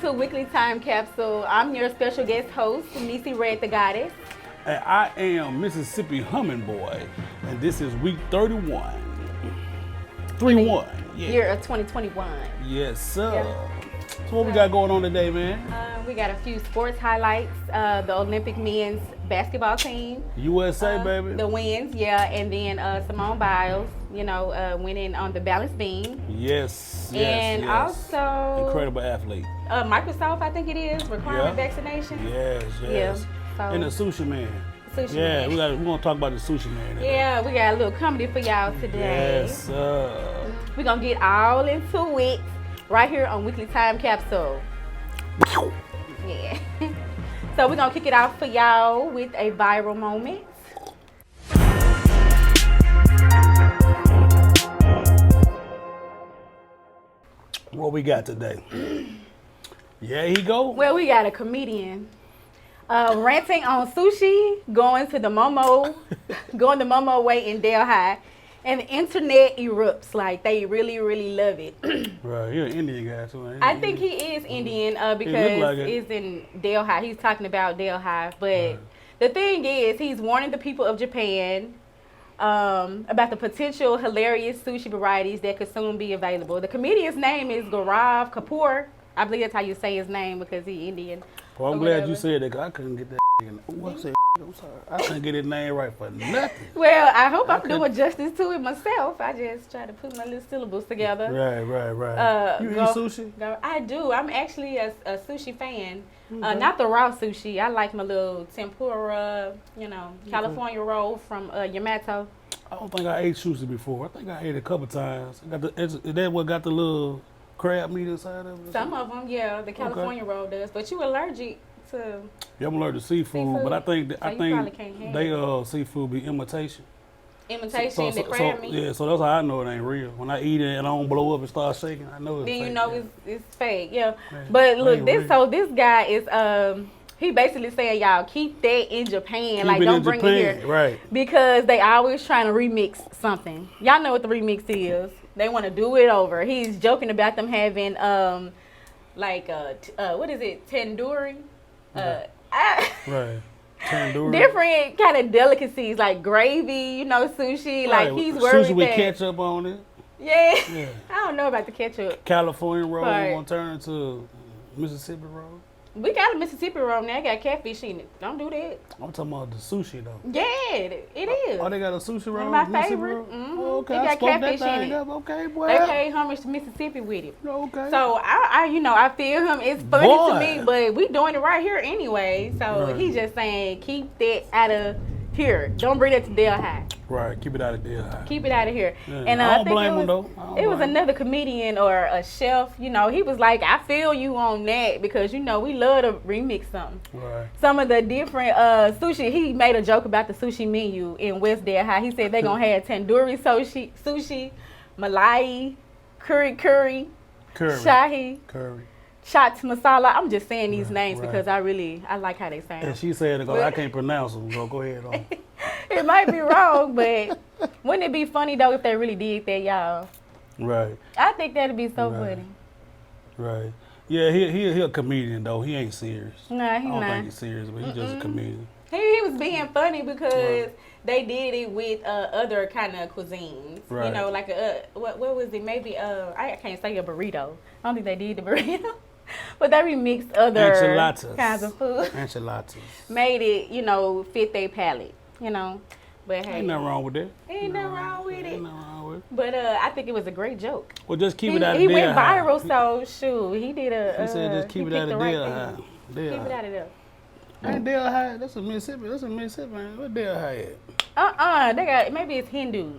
to Weekly Time Capsule. I'm your special guest host, Neicy the Gawdess. And I am Mississippi Humminboy, and this is week 31. 3-1. Yeah. Year of 2021. Yes, sir. Yeah. So what we got going on today, man? We got a few sports highlights. The Olympic men's basketball team. USA, baby. The wins, yeah. And then Simone Biles, winning on the balance beam. Yes, and yes. also... Incredible athlete. Microsoft, I think it is, requiring vaccination. Yes. Yeah. So, and the sushi man. Sushi man. We're going to talk about the sushi man today. Yeah, we got a little comedy for y'all today. Yes, sir. We're going to get all into it right here on Weekly Time Capsule. Yeah. So we're going to kick it off for y'all with a viral moment. What we got today? Yeah, he go. Well, we got a comedian ranting on sushi, going the Momo way in Delhi, and the internet erupts. Like, they really, really love it. Right, you're an Indian guy too. Ain't I think he is Indian because it's in Delhi. He's talking about Delhi, but the thing is, he's warning the people of Japan about the potential hilarious sushi varieties that could soon be available. The comedian's name is Gaurav Kapoor. I believe that's how you say his name because he's Indian. Well, I'm glad you said that because I couldn't get that. I'm sorry. I couldn't get his name right for nothing. Well, I hope I'm doing justice to it myself. I just try to put my little syllables together. Right. You eat sushi? I do. I'm actually a sushi fan. Not the raw sushi. I like my little tempura, California roll from Yamato. I don't think I ate sushi before. I think I ate it a couple times. Is that what got the little crab meat inside of it? Some of them, yeah. The California roll does. But you allergic to... Yeah, I'm allergic to seafood, but I think they seafood be imitation. Imitation, the crab meat? Yeah, so that's how I know it ain't real. When I eat it and I don't blow up and start shaking, I know it's fake. Then you know it's fake, yeah. Man, but look, this guy is... He basically saying, y'all, keep that in Japan. Don't bring it here. Right. Because they always trying to remix something. Y'all know what the remix is. They want to do it over. He's joking about them having, what is it, tandoori? Right. Tandoori. Different kind of delicacies, like gravy, sushi. Right. Like, he's worried sushi with ketchup on it. Yeah. I don't know about the ketchup. California roll want to turn into Mississippi roll. We got a Mississippi roll now. I got catfish in it. Don't do that. I'm talking about the sushi, though. Yeah, it is. Oh, they got a sushi roll? One of my favorite. Mm-hmm. Oh, okay, they got catfish in it. Okay, boy. They paid homage to Mississippi with it. Okay. So, I feel him. It's funny to me, but we doing it right here anyway. So, he's just saying, keep that out of here. Don't bring that to Delhi. Right, keep it out of Delhi. Keep it out of here. Yeah. And I don't blame him, though. It was another comedian or a chef, he was like, I feel you on that because, we love to remix something. Right. Some of the different sushi, he made a joke about the sushi menu in West Delhi. He said they're going to have tandoori sushi, Malai, curry, shahi, Shot masala. I'm just saying these names because I like how they sound. And she said, I can't pronounce them, so go ahead on. It might be wrong, but wouldn't it be funny, though, if they really did that, y'all? Right. I think that'd be so funny. Right. Yeah, he a comedian, though. He ain't serious. Nah, he not. I don't think he's serious, but he's just a comedian. He was being funny because they did it with other kind of cuisines. Right. Like what was it? Maybe I can't say a burrito. I don't think they did the burrito. But they remixed other kinds of food. Enchiladas. Made it, fit their palate, But hey. Ain't nothing wrong with that. Ain't nothing wrong with it. Ain't nothing wrong with it. But I think it was a great joke. Well, just keep it out of He Delhi. went viral, so shoot. He did He said just keep it out of Delhi. Keep it out of there. Ain't Delhi, that's a Mississippi. What Delhi at? They got, maybe it's Hindu.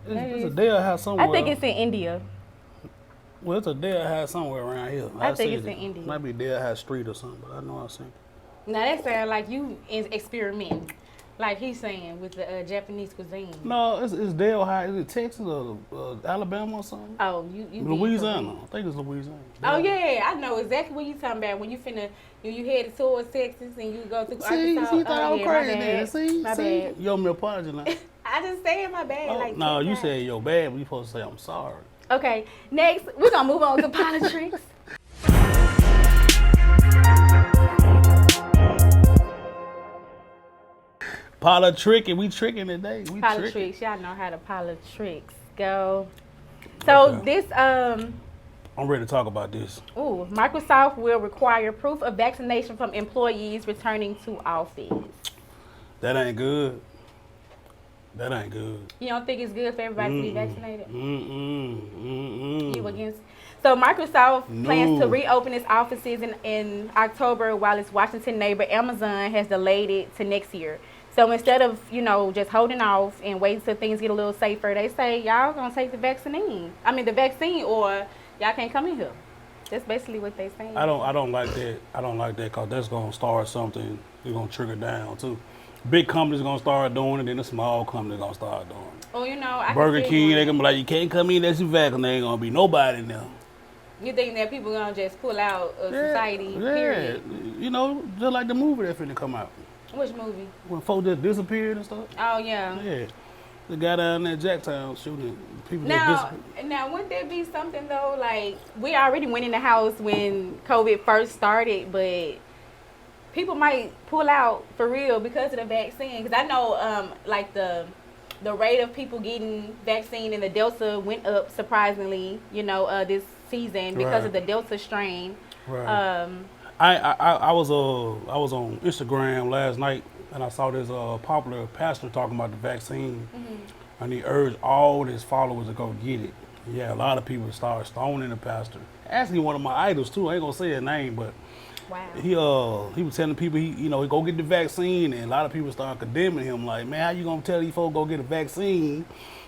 It's a Delhi somewhere. I think it's in India. Well, it's a Delhi somewhere around here. I think it's in India. Might be Delhi Street or something, but I know I've seen it. Now that sounds like you experimenting, like he's saying with the Japanese cuisine. No, it's Delhi. Is it Texas or Alabama or something? Oh, you Louisiana. I think it's Louisiana. Oh yeah, I know exactly what you're talking about. When you headed towards Texas and you go to Arkansas. See, thought I was crazy there. See, my bad. You owe me apology now. I just said my bad. No, you said your bad, but you supposed to say I'm sorry. Okay, next we're gonna move on to politics. Politrick, and we tricking today. Politricks, y'all know how the politricks go. So this I'm ready to talk about this. Microsoft will require proof of vaccination from employees returning to office. That ain't good. That ain't good. You don't think it's good for everybody to be vaccinated? You against? So Microsoft plans to reopen its offices in October, while its Washington neighbor Amazon has delayed it to next year. So instead of, just holding off and waiting till things get a little safer, they say y'all gonna take the vaccine, or y'all can't come in here. That's basically what they saying. I don't like that. I don't like that because that's gonna start something. It's gonna trigger down too. Big companies gonna start doing it, then the small companies gonna start doing it. Oh, Burger King, they gonna be like, you can't come in unless you vaccinated. Ain't gonna be nobody in there. You think that people gonna just pull out of society? Period. Just like the movie that finna come out. Which movie? When folks just disappeared and stuff. Oh yeah. Yeah. The guy down there at Jacktown shooting people. Now, wouldn't there be something though? Like, we already went in the house when COVID first started, but people might pull out for real because of the vaccine. Because I know, the rate of people getting vaccine in the Delta went up surprisingly. This season because of the Delta strain. Right. I was on Instagram last night and I saw this popular pastor talking about the vaccine, and he urged all his followers to go get it. Yeah, a lot of people started stoning the pastor. Actually, one of my idols too. I ain't gonna say his name, but wow. He was telling people he go get the vaccine, and a lot of people started condemning him. Like, man, how you gonna tell these folks go get a vaccine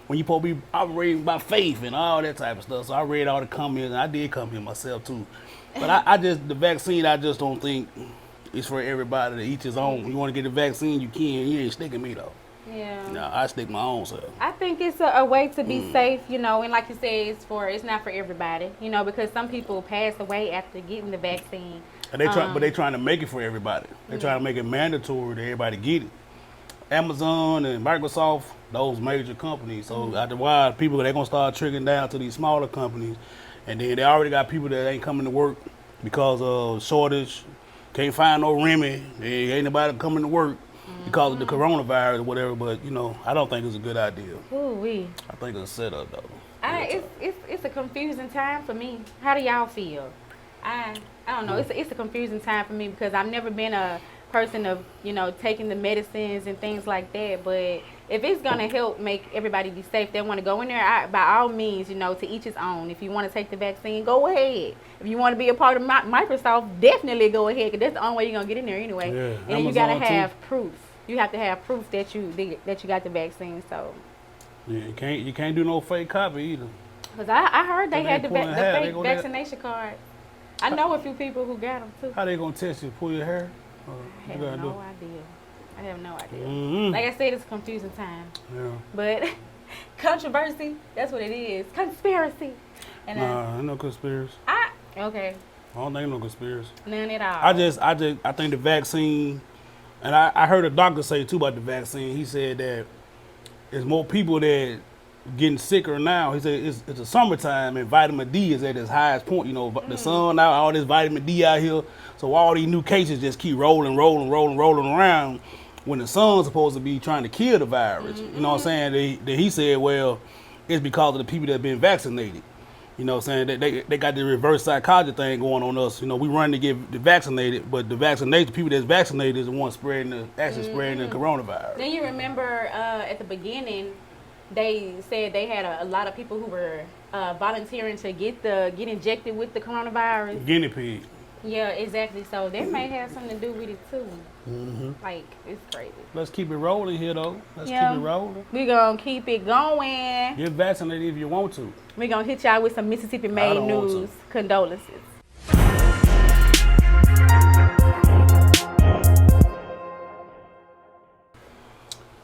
when you supposed to be operating by faith and all that type of stuff? So I read all the comments, and I did come here myself too. But the vaccine, I just don't think it's for everybody to each his own. You want to get the vaccine, you can. You ain't sticking me though. Yeah. No, I stick my own self. I think it's a way to be safe, and like you said, it's not for everybody, because some people pass away after getting the vaccine. And they trying to make it for everybody. They're trying to make it mandatory that everybody get it. Amazon and Microsoft, those major companies. So after a while, they're gonna start trickling down to these smaller companies, and then they already got people that ain't coming to work because of shortage. Can't find no remedy. Ain't nobody coming to work because of the coronavirus or whatever. But I don't think it's a good idea. Ooh-wee. I think it's a setup though. It's a confusing time for me. How do y'all feel? I don't know. It's a confusing time for me because I've never been a person of taking the medicines and things like that. But if it's gonna help make everybody be safe, they want to go in there. By all means, to each his own. If you want to take the vaccine, go ahead. If you want to be a part of Microsoft, definitely go ahead because that's the only way you're gonna get in there anyway. Yeah, and then you gotta have proof. You have to have proof that you got the vaccine. So yeah, you can't do no fake copy either. Because I heard they had the fake vaccination card. I know a few people who got them too. How they gonna test you? Pull your hair? I have no idea. Like I said, it's a confusing time. Yeah. But controversy, that's what it is. Conspiracy. And ain't no conspiracy. Okay. I don't think no conspiracy. None at all. I think the vaccine, and I heard a doctor say too about the vaccine. He said that there's more people that getting sicker now. He said it's the summertime and vitamin D is at its highest point. The sun out, all this vitamin D out here. So all these new cases just keep rolling around when the sun's supposed to be trying to kill the virus. You know what I'm saying? He said, well, it's because of the people that have been vaccinated. You know what I'm saying? They got the reverse psychology thing going on us. We run to get vaccinated, but the people that's vaccinated is the ones spreading the coronavirus. Then you remember at the beginning, they said they had a lot of people who were volunteering to get injected with the coronavirus. Guinea pig. Yeah, exactly. So they may have something to do with it too. Like, it's crazy. Let's keep it rolling here though. Keep it rolling. We're going to keep it going. Get vaccinated if you want to. We're going to hit y'all with some Mississippi-made news. Condolences.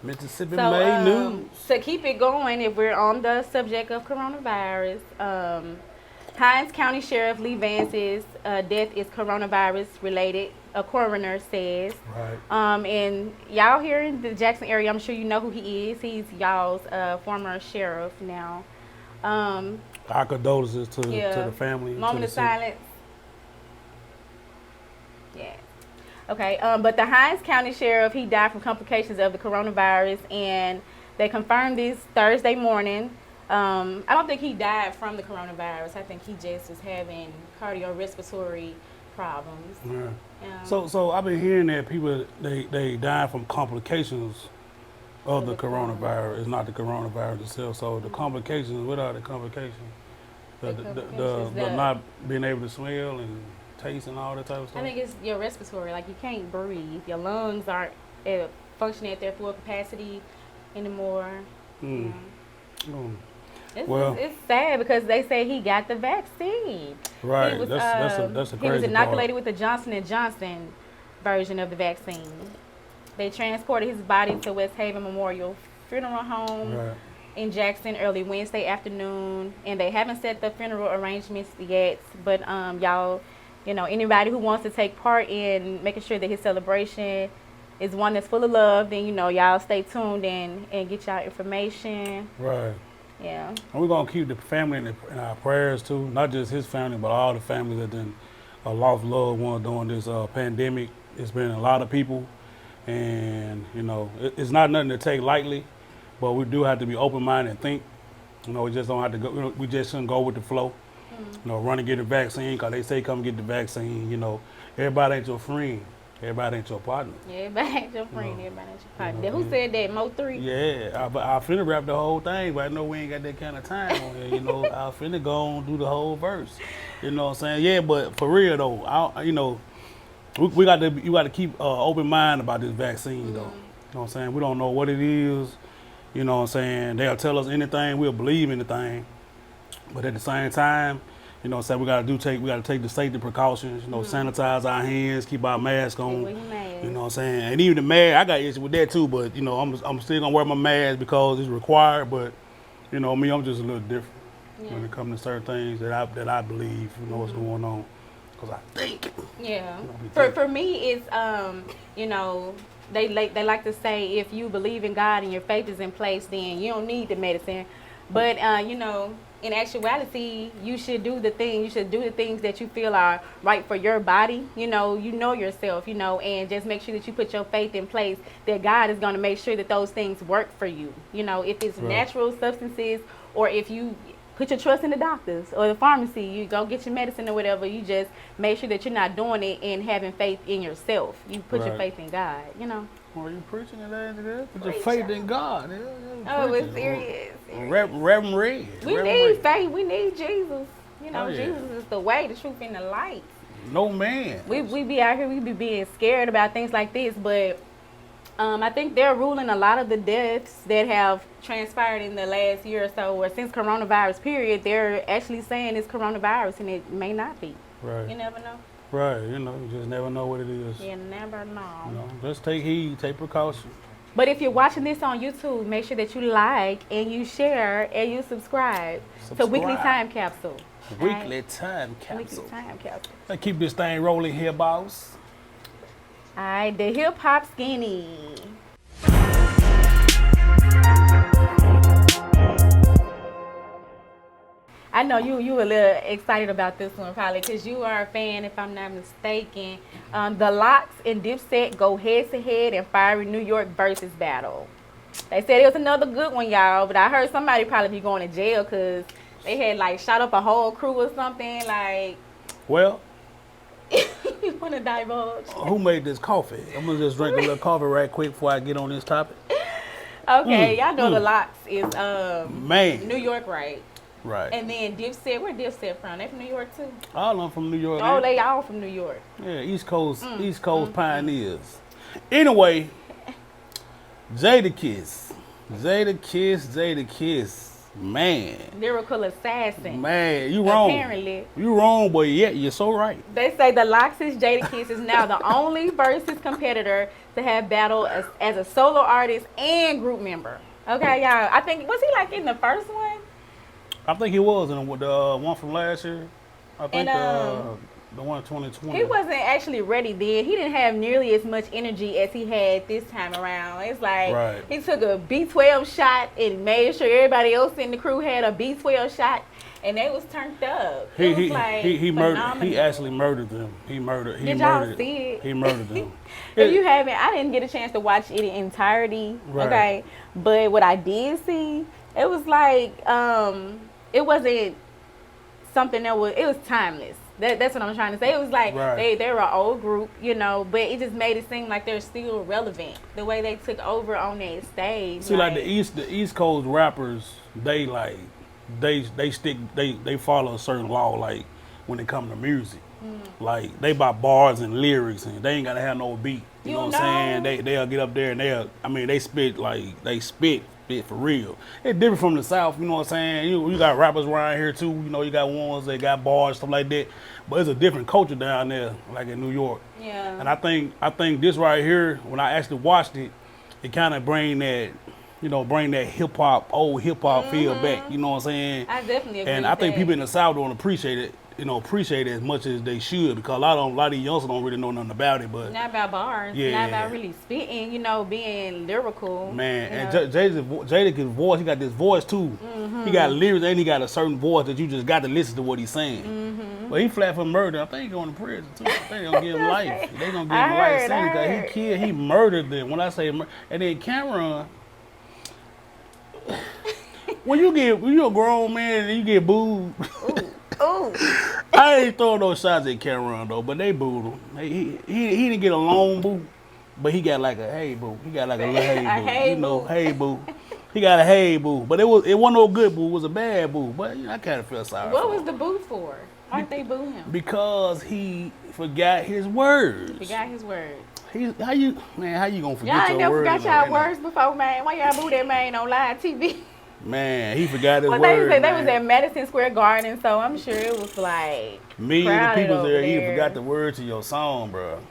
Mississippi-made news. To keep it going, if we're on the subject of coronavirus, Hinds County Sheriff Lee Vance's death is coronavirus related, a coroner says. Right. And y'all here in the Jackson area, I'm sure you know who he is. He's y'all's former sheriff now. Our condolences to the family. Moment of silence. Yeah. Okay, but the Hinds County Sheriff, he died from complications of the coronavirus, and they confirmed this Thursday morning. I don't think he died from the coronavirus. I think he just was having cardiorespiratory problems. Yeah. So I've been hearing that people, they die from complications of the coronavirus. It's not the coronavirus itself. So the complications, what are the complications? The not being able to smell and taste and all that type of stuff? I think it's your respiratory. Like, you can't breathe. Your lungs aren't functioning at their full capacity anymore. It's sad because they say he got the vaccine. Right. Was, that's a crazy He was inoculated part. with the Johnson & Johnson version of the vaccine. They transported his body to West Haven Memorial Funeral Home in Jackson early Wednesday afternoon, and they haven't set the funeral arrangements yet. But y'all, anybody who wants to take part in making sure that his celebration is one that's full of love, then y'all stay tuned and get y'all information. Right. Yeah. And we're gonna keep the family in our prayers too, not just his family, but all the families that then lost loved ones during this pandemic. It's been a lot of people, and it's not nothing to take lightly, but we do have to be open-minded and think. We just don't have to go. We just shouldn't go with the flow. Run and get the vaccine because they say come get the vaccine. Everybody ain't your friend. Everybody ain't your partner. Everybody ain't your friend. Everybody ain't your partner. Who said that? Mo3? Yeah, I finna rap the whole thing, but I know we ain't got that kind of time on here. I finna go and do the whole verse. You know what I'm saying? Yeah, but for real though, you got to keep open mind about this vaccine though. You know what I'm saying? We don't know what it is. You know what I'm saying? They'll tell us anything. We'll believe anything. But at the same time, we got to take the safety precautions, sanitize our hands, keep our mask on. You know what I'm saying? And even the mask, I got issue with that too, but I'm still gonna wear my mask because it's required, but me, I'm just a little different when it comes to certain things that I believe, what's going on. Because I think. Yeah. For me, it's they like to say if you believe in God and your faith is in place, then you don't need the medicine. But in actuality, you should do the things that you feel are right for your body. You know yourself, and just make sure that you put your faith in place, that God is going to make sure that those things work for you. If it's natural substances, or if you put your trust in the doctors or the pharmacy, you go get your medicine or whatever, you just make sure that you're not doing it and having faith in yourself. You put your faith in God, Well, you preaching it, put your faith in God. It's serious. Reverend Red. We need faith. We need Jesus. Jesus is the way, the truth, and the light. No man. We be out here, we be being scared about things like this, but I think they're ruling a lot of the deaths that have transpired in the last year or so, or since coronavirus period. They're actually saying it's coronavirus, and it may not be. Right. You never know. Right. You just never know what it is. You never know. Just take heed, take precaution. But if you're watching this on YouTube, make sure that you like and you share and you subscribe. to Weekly Time Capsule. Weekly Time Capsule. Weekly Time Capsule. Let's keep this thing rolling here, boss. All right, the hip hop skinny. I know you a little excited about this one probably because you are a fan, if I'm not mistaken. The Locks and Dipset go head to head in fiery New York versus battle. They said it was another good one, y'all, but I heard somebody probably be going to jail because they had shot up a whole crew or something. Well, you want to divulge? Who made this coffee? I'm gonna just drink a little coffee right quick before I get on this topic. Okay, y'all know the Locks is New York, right? Right. And then Dipset, where Dipset from? They from New York too? All of them from New York. Oh, they all from New York. Yeah, East Coast pioneers. Anyway, Jadakiss. Man. Lyrical assassin. Man, you wrong. Apparently. You wrong, but yeah, you're so right. They say the Locks' Jadakiss is now the only versus competitor to have battled as a solo artist and group member. Okay, y'all. I think, was he in the first one? I think he was in the one from last year. I think The one 2020. He wasn't actually ready then. He didn't have nearly as much energy as he had this time around. It's like he took a B12 shot and made sure everybody else in the crew had a B12 shot, and they was turned up. He murdered. He actually murdered them. Did y'all see it? He murdered them. If you haven't, I didn't get a chance to watch it in entirety. Right. Okay, but what I did see, it was like it wasn't something that was. It was timeless. That's what I'm trying to say. It was like they were an old group, you know, but it just made it seem like they're still relevant. The way they took over on that stage. See, like the East Coast rappers, they follow a certain law, like when it comes to music. Like they buy bars and lyrics, and they ain't gotta have no beat. You know what I'm saying? They'll get up there and they spit for real. It's different from the South, you know what I'm saying? You got rappers around here too, you know, you got ones that got bars, stuff like that. But it's a different culture down there, like in New York. Yeah. And I think this right here, when I actually watched it, it kind of bring that old hip hop feel back, you know what I'm saying? I definitely agree. And I think people in the South don't appreciate it as much as they should, because a lot of these youngsters don't really know nothing about it. But not about bars, not about really spitting, you know, being lyrical. Man, and Jada's voice, he got this voice too. He got lyrics and he got a certain voice that you just got to listen to what he's saying. But he flat for murder. I think he's going to prison too. I think they're going to give him life. They're going to give him life sentence because he murdered them. When I say murder, and then Cameron, when you're a grown man and you get booed. Ooh. I ain't throwing no shots at Cameron though, but they booed him. He didn't get a long boo, but he got like a hey boo. He got like a little hey boo. Hey boo. He got a hey boo, but it wasn't no good boo. It was a bad boo. But I kind of felt sorry. What was the boo for? Why'd they boo him? Because he forgot his words. How you gonna forget your words? Y'all ain't never forgot y'all words before, man. Why y'all boo that man on live TV? Man, he forgot his words. They was at Madison Square Garden, so I'm sure it was like millions of people there. He forgot the words to your song, bro.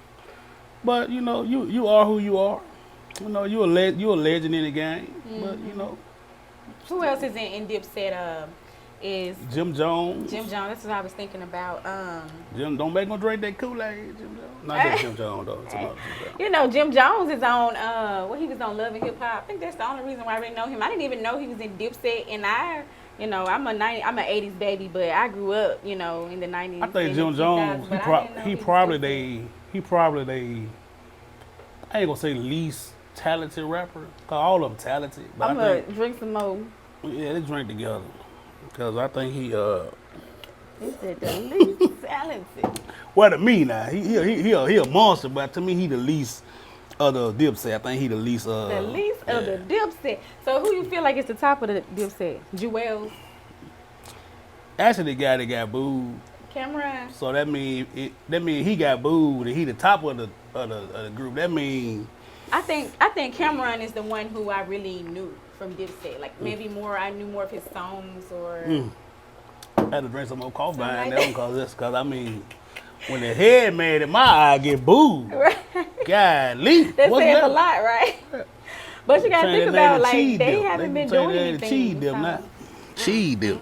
But you know, you are who you are. You know, you a legend in the game. But you know, who else is in Dipset? Is Jim Jones. That's what I was thinking about. Jim, don't make him drink that Kool-Aid, Jim Jones. Not that Jim Jones though. You know, Jim Jones is on. He was on Love and Hip Hop. I think that's the only reason why I really know him. I didn't even know he was in Dipset, and I'm an '80s baby, but I grew up, you know, in the '90s. I think Jim Jones. He probably I ain't gonna say least talented rapper, cause all of them talented. But I'm gonna drink some more. Yeah, they drink together. Because I think he said the least talented. Well, to me now, he a monster, but to me he the least of the Dipset. I think he the least of the Dipset. So who you feel like is the top of the Dipset? Jewels? Actually, the guy that got booed. Cameron. So that mean he got booed and he the top of the group. That mean I think Cameron is the one who I really knew from Dipset. Like maybe I knew more of his songs or. I had to drink some more coffee behind that one because I mean, when the head man in my eye get booed, right. golly. That says a lot, right? But you gotta think about like they haven't been doing anything. Cheese dip now. Cheese dip.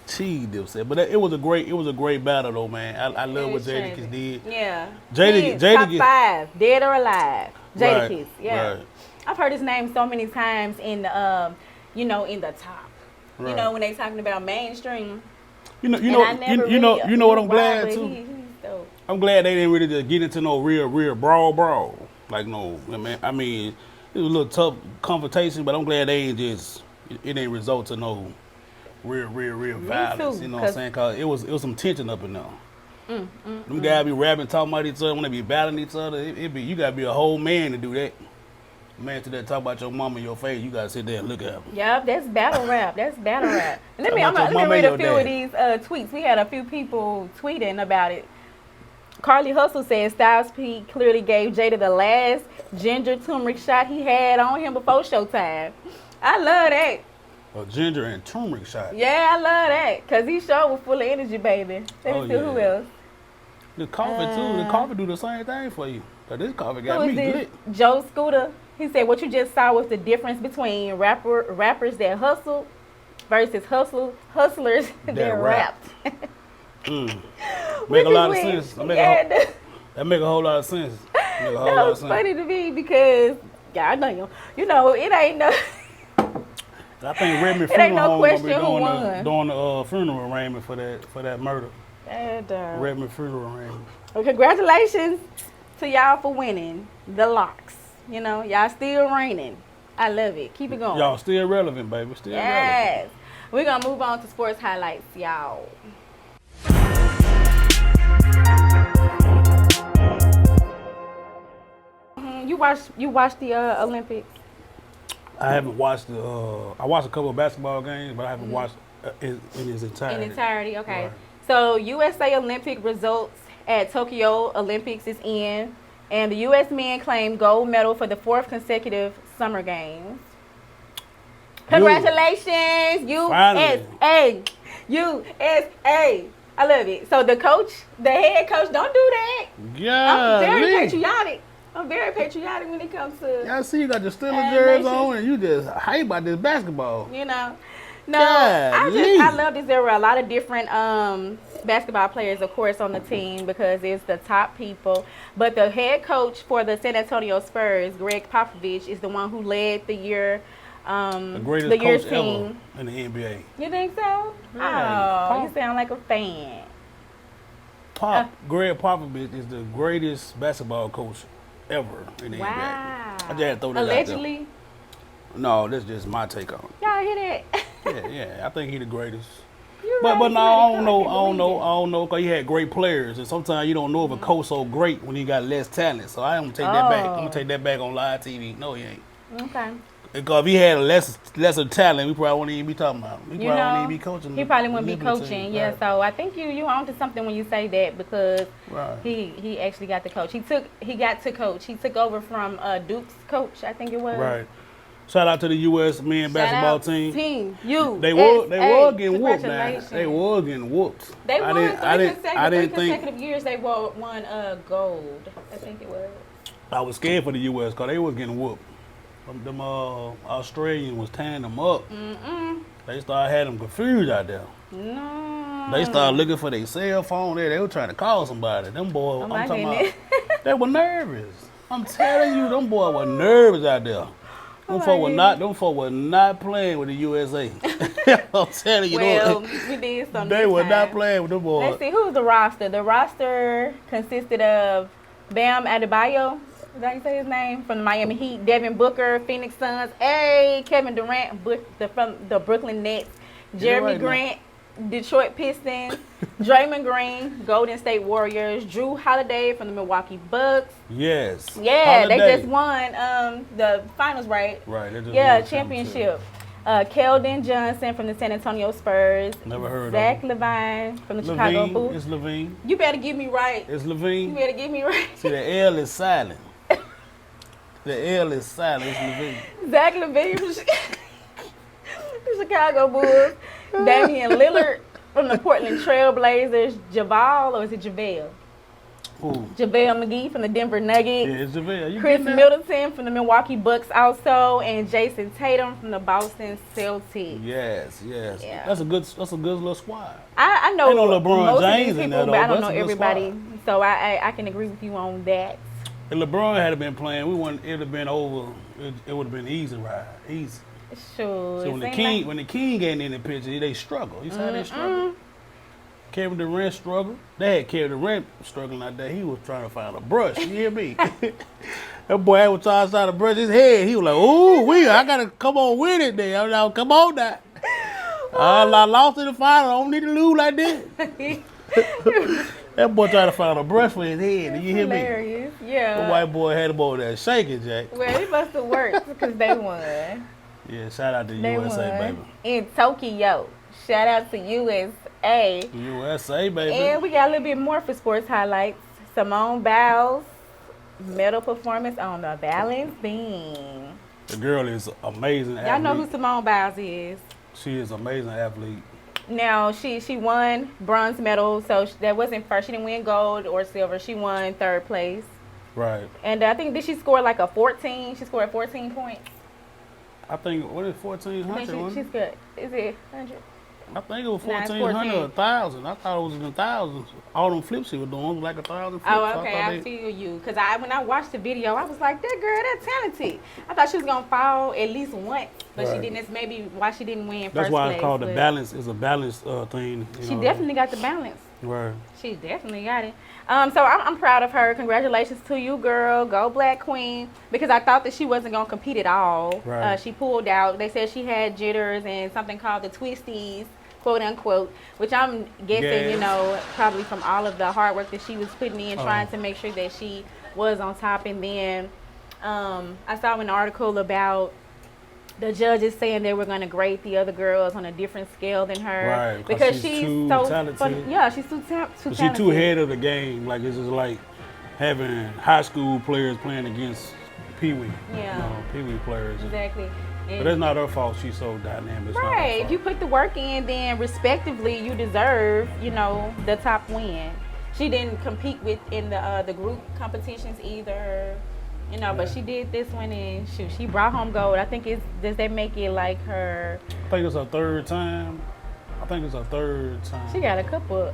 Cheese dip said, but it was a great battle though, man. I love what Jadakiss did. Yeah. Jadakiss top 5, dead or alive. Jadakiss. Right, yeah. Right. I've heard his name so many times in the in the top. Right. You know, when they talking about mainstream. You know what I'm glad too. He's dope. I'm glad they didn't really just get into no real brawl. Like no, I mean, it was a little tough confrontation, but I'm glad they ain't just it ain't result to no real violence. Too, you know what I'm saying? Cause it was some tension up in there. Them guys be rapping, talking about each other when they be battling each other. You gotta be a whole man to do that. Man, to that talk about your mama in your face, you gotta sit there and look at them. Yep, that's battle rap. And let me read a few of these tweets. We had a few people tweeting about it. Carly Hustle says Styles P clearly gave Jada the last ginger turmeric shot he had on him before showtime. I love that. A ginger and turmeric shot. Yeah, I love that. Because he sure was full of energy, baby. Let me see who else. The coffee, too. The coffee do the same thing for you. But this coffee got me lit. Joe Scooter. He said, what you just saw was the difference between rappers that hustle versus hustlers that rapped. Make a lot of sense. That make a whole lot of sense. That was funny to me because, God damn, you know, it ain't no. I think Redmond Funeral Home gonna be doing the funeral arraignment for that murder. Redmond Funeral Arraignment. Well, congratulations to y'all for winning the locks. You know, y'all still reigning. I love it. Keep it going. Y'all still relevant, baby. Still relevant. We're gonna move on to sports highlights, y'all. You watched the Olympics? I haven't watched I watched a couple of basketball games, but I haven't watched in its entirety. In entirety, okay. Right. So USA Olympic results at Tokyo Olympics is in, and the U.S. men claimed gold medal for the 4th consecutive Summer Games. Congratulations, USA! USA! I love it. So the head coach, don't do that. Yeah, I'm very patriotic. I'm very patriotic when it comes to. Yeah, I see you got the Steelers jersey on, and you just hype about this basketball. You know, no, I love this. There were a lot of different basketball players, of course, on the team because it's the top people. But the head coach for the San Antonio Spurs, Greg Popovich, is the one who led the year. The greatest coach ever in the NBA. You think so? Yeah. Oh, you sound like a fan. Greg Popovich is the greatest basketball coach ever in the NBA. I just had to throw that allegedly? Out there. No, that's just my take on it. Y'all hear that? yeah, I think he's the greatest. But no, I don't know, because he had great players, and sometimes you don't know if a coach so great when he got less talent. So I'm gonna take that back. I'm gonna take that back on live TV. No, he ain't. Okay. Because if he had lesser talent, we probably wouldn't even be talking about him. He probably wouldn't even be coaching. He probably wouldn't be coaching, yeah. Right. So I think you onto something when you say that because he actually got to coach. He got to coach. He took over from Duke's coach, I think it was. Right. Shout out to the U.S. men basketball team. They were getting whooped now. They were getting whooped. They won three consecutive years. They won gold, I think it was. I was scared for the U.S. because they was getting whooped. Them Australians was tearing them up. They started having them confused out there. No. They started looking for their cell phone there. They were trying to call somebody. Them boys, I'm talking about, they were nervous. I'm telling you, them boys were nervous out there. Them folk were not playing with the USA. I'm telling you. We did something. They were not playing with them boys. Let's see, who's the roster? The roster consisted of Bam Adebayo. Is that how you say his name? From the Miami Heat, Devin Booker, Phoenix Suns, Kevin Durant from the Brooklyn Nets, Jeremy Grant, Detroit Pistons, Draymond Green, Golden State Warriors, Drew Holiday from the Milwaukee Bucks. Yes. Yeah, Holiday. They just won the finals, right? Right. They just won championship. Keldon Johnson from the San Antonio Spurs. Never heard of Zach LaVine from the Chicago Bulls. It's LaVine. You better get me right. It's LaVine. You better get me right. See, the L is silent. The L is silent. It's LaVine. Zach LaVine from the Chicago Bulls. Damian Lillard from the Portland Trail Blazers. JaVale? Ooh. JaVale McGee from the Denver Nuggets. Yeah, it's JaVale. Chris Middleton from the Milwaukee Bucks also, and Jason Tatum from the Boston Celtics. Yes. Yeah. That's a good little squad. I know LeBron most James of these people, but I don't know everybody. So I can agree with you on that. If LeBron had been playing, it would have been over. It would have been easy ride. Easy. Sure. So when the King ain't in the picture, they struggle. You see how they struggle? Kevin Durant struggled. They had Kevin Durant struggling out there. He was trying to find a brush. You hear me? That boy was trying to brush his head. He was like, "Ooh, I gotta come on with it, then. Now, come on now. I lost in the final. I don't need to lose like this." That boy tried to find a brush for his head. Did you hear hilarious. Me? Yeah. The white boy had him over there shaking, Jack. Well, it must have worked because they won. Yeah, shout out to USA, baby. In Tokyo. Shout out to USA. USA, baby. And we got a little bit more for sports highlights. Simone Biles' medal performance on the balance beam. The girl is amazing athlete. Y'all know who Simone Biles is. She is an amazing athlete. Now, she won bronze medal, so that wasn't first. She didn't win gold or silver. She won third place. Right. And I think, did she score like a 14? She scored 14 points. I think, what is 1,400? She's good. Is it 100? I think it was Nah, it's 1,400 or 14. 1,000. I thought it was in the thousands. All them flips she was doing was like 1,000 flips. Oh, okay, I feel you. Because when I watched the video, I was like, that girl, that's talented. I thought she was going to fall at least once, but she didn't. That's maybe why she didn't win first place. That's why it's called the balance. It's a balance thing. She definitely got the balance. Right. She definitely got it. So I'm proud of her. Congratulations to you, girl. Go Black Queen. Because I thought that she wasn't going to compete at all. Right. She pulled out. They said she had jitters and something called the twisties, quote unquote, which I'm guessing, you know, probably from all of the hard work that she was putting in, trying to make sure that she was on top. And then I saw an article about the judges saying they were going to grade the other girls on a different scale than her. Right, because she's too so talented. Fun. Yeah, she's too talented. She's too ahead of the game. Like, it's just like having high school players playing against Pee-wee. Yeah. You know, Pee-wee players. Exactly. But that's not her fault. She's so dynamic. Right. If you put the work in, then respectively, you deserve, you know, the top win. She didn't compete in the group competitions either. You know, but she did this one, and shoot, she brought home gold. I think does that make it like her? I think it's her third time. She got a couple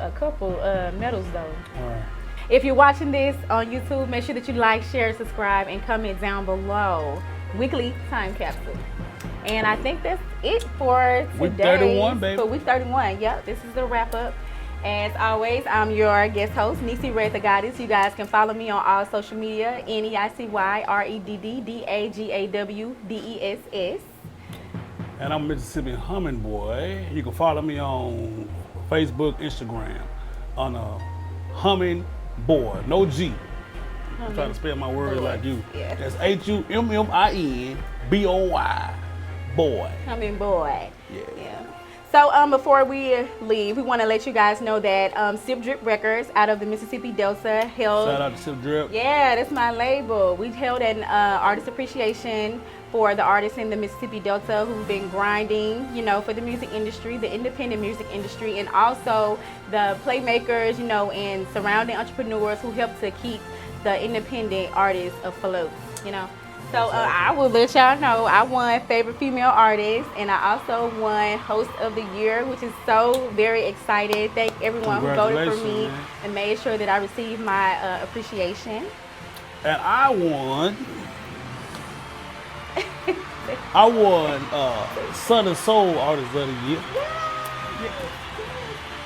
medals though. All right. If you're watching this on YouTube, make sure that you like, share, subscribe, and comment down below. Weekly time capsule. And I think that's it for today. Week 31, baby. For week 31. Yep, this is the wrap up. As always, I'm your guest host, Neicy the Gawdess. You guys can follow me on all social media, NeicyReddDDAGAWDESS. And I'm Mississippi Humminboy. You can follow me on Facebook, Instagram, on Humminboy, no G. I'm trying to spell my words like you. Yeah. That's HUMMINBOY, boy. Humminboy. Yeah. So before we leave, we want to let you guys know that Sip Drip Records out of the Mississippi Delta held. Shout out to Sip Drip. Yeah, that's my label. We held an artist appreciation for the artists in the Mississippi Delta who've been grinding, you know, for the music industry, the independent music industry, and also the playmakers, you know, and surrounding entrepreneurs who help to keep the independent artists afloat, you know. So I will let y'all know I won Favorite Female Artist, and I also won Host of the Year, which is so very excited. Thank everyone who voted for me and made sure that I received my appreciation. And I won Southern Soul Artist of the Year.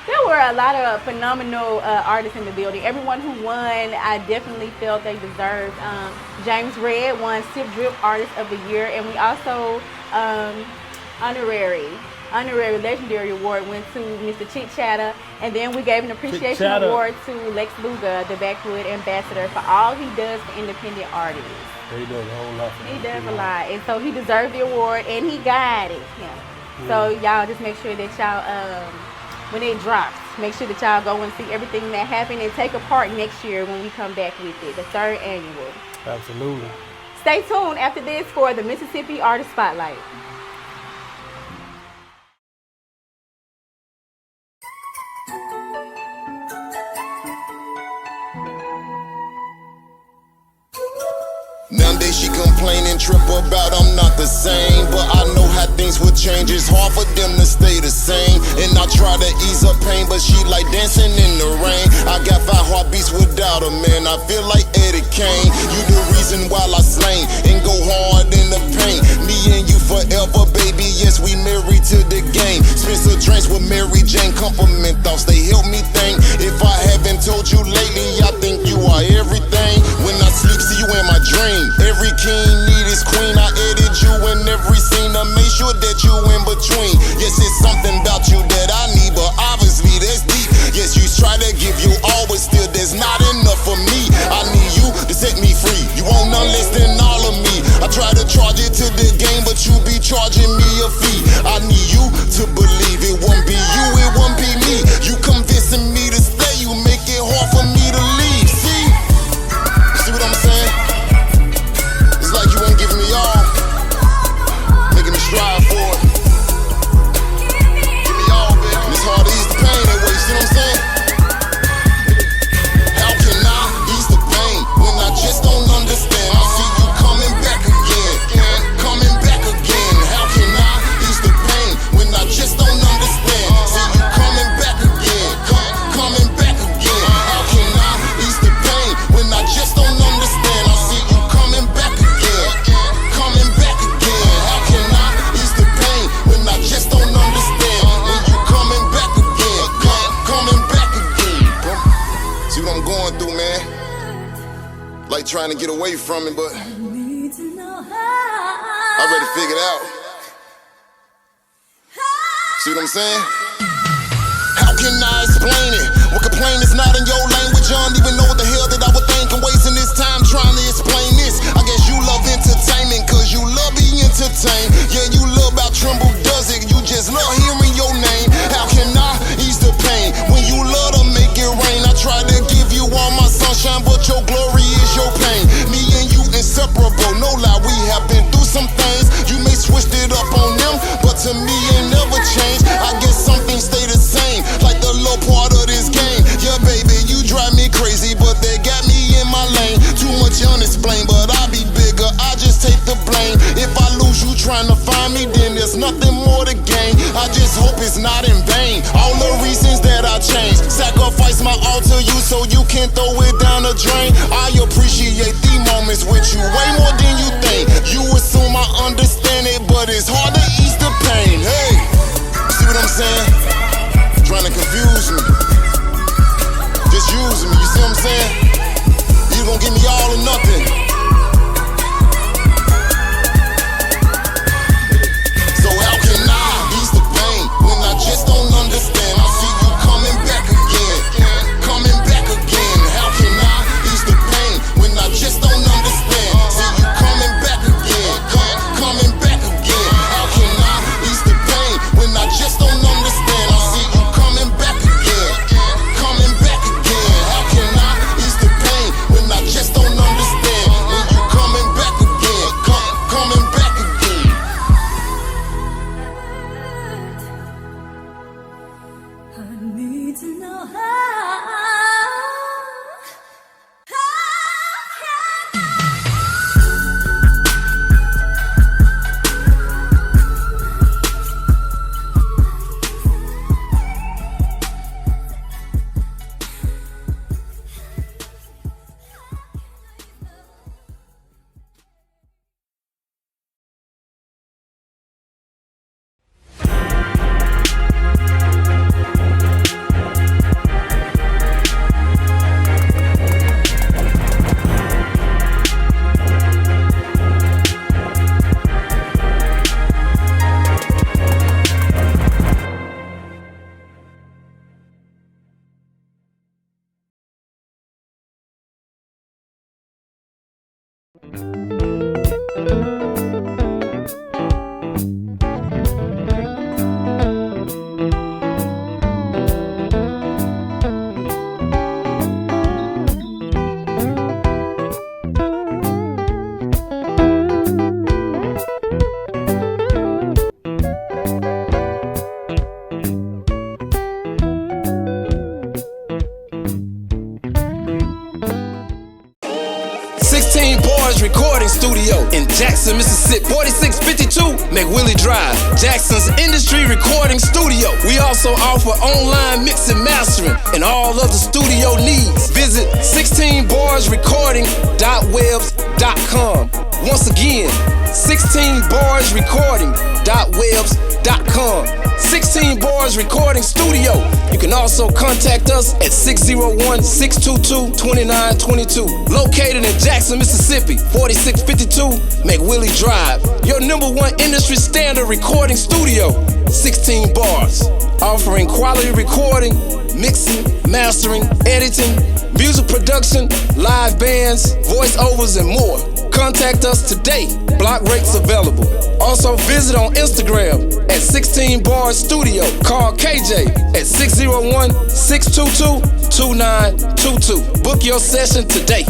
There were a lot of phenomenal artists in the building. Everyone who won, I definitely felt they deserved. James Redd won Sip Drip Artist of the Year, and we also honorary legendary award went to Mr. Chit Chatter, and then we gave an appreciation award to Lex Luga, the Backwood Ambassador, for all he does for independent artists. He does a whole lot. He does a lot, and so he deserved the award, and he got it. Yeah. So y'all just make sure that y'all, when it drops, make sure that y'all go and see everything that happened and take a part next year when we come back with it, the 3rd annual. Absolutely. Stay tuned after this for the Mississippi Artist Spotlight. Nowadays she complain and trip about I'm not the same, but I know how things would change. It's hard for them to stay the same, and I try to ease her pain, but she like dancing in the rain. I got 5 heartbeats without her, man. I feel like Eddie Kane. You the reason why I slain and go hard in the paint. Me and you forever, baby. Yes, we married to the game. Spend some drinks with Mary Jane. Compliment thoughts, they help me think. If I haven't told you lately, I think you are everything. When I sleep, see you in my dream. Every king need his queen. I edit you in every scene to make sure that you in between. Yes, it's something about you that I need, but obviously that's deep. Yes, you try to give you all, but still there's not enough for me. I need you to set me free. You want none less than all of me. I try to charge it to the game, but you be charging me a fee. I need you to believe it won't be you, it won't be me. You convincing me to stay, you make it hard for me to leave. See what I'm saying? Like you ain't giving me all, making me strive for it. trying to get away from it, but I already figured out. See what I'm saying? How can I explain it? When complain is not in your language, I don't even know what the hell that I would think. I'm wasting this time trying to explain this. I guess you love entertainment, cause you love being entertained. Yeah, you love about Tremble Duzzit, you just love hearing your name. How can I ease the pain when you love to make it rain? I try to give you all my sunshine, but your glory is your pain. Me and you inseparable, no lie, we have been through some things. You may switched it up on them, but to me ain't never changed. I guess some things stay the same, like the low part of this game. Yeah, baby, you drive me crazy, but they got me in my lane. Too much unexplained, but I be bigger, I just take the blame. If I lose you trying to find me, then there's nothing more to gain. I just hope it's not in vain. All the reasons that I changed, sacrifice my all to you so you can throw it down the drain. I appreciate the moments with you way more than you think. You assume I understand it, but it's hard to ease the pain. Hey, see what I'm saying? Trying to confuse me, just using me, you see what I'm saying? You gon' give me all or nothing. So how can I ease the pain when I just don't understand? I see you coming back again, coming back again. How can I ease the pain when I just don't understand? See you coming back again, coming back again. How can I ease the pain when I just don't understand? I see you coming back again, coming back again. How can I ease the pain when I just don't understand? When you coming back again, coming back again. I need to know how. Recording studio in Jackson, Mississippi. 4652 McWillie Drive, Jackson's industry recording studio. We also offer online mix and mastering and all other studio needs. Visit 16barsrecording.webs.com. Once again, 16barsrecording.webs.com. 16 Bars Recording Studio. You can also contact us at 601-622-2922. Located in Jackson, Mississippi, 4652 McWillie Drive. Your #1 industry standard recording studio, 16 Bars. Offering quality recording, mixing, mastering, editing, music production, live bands, voiceovers, and more. Contact us today. Block rates available. Also visit on Instagram at 16 Bars Studio. Call KJ at 601-622-2922. Book your session today.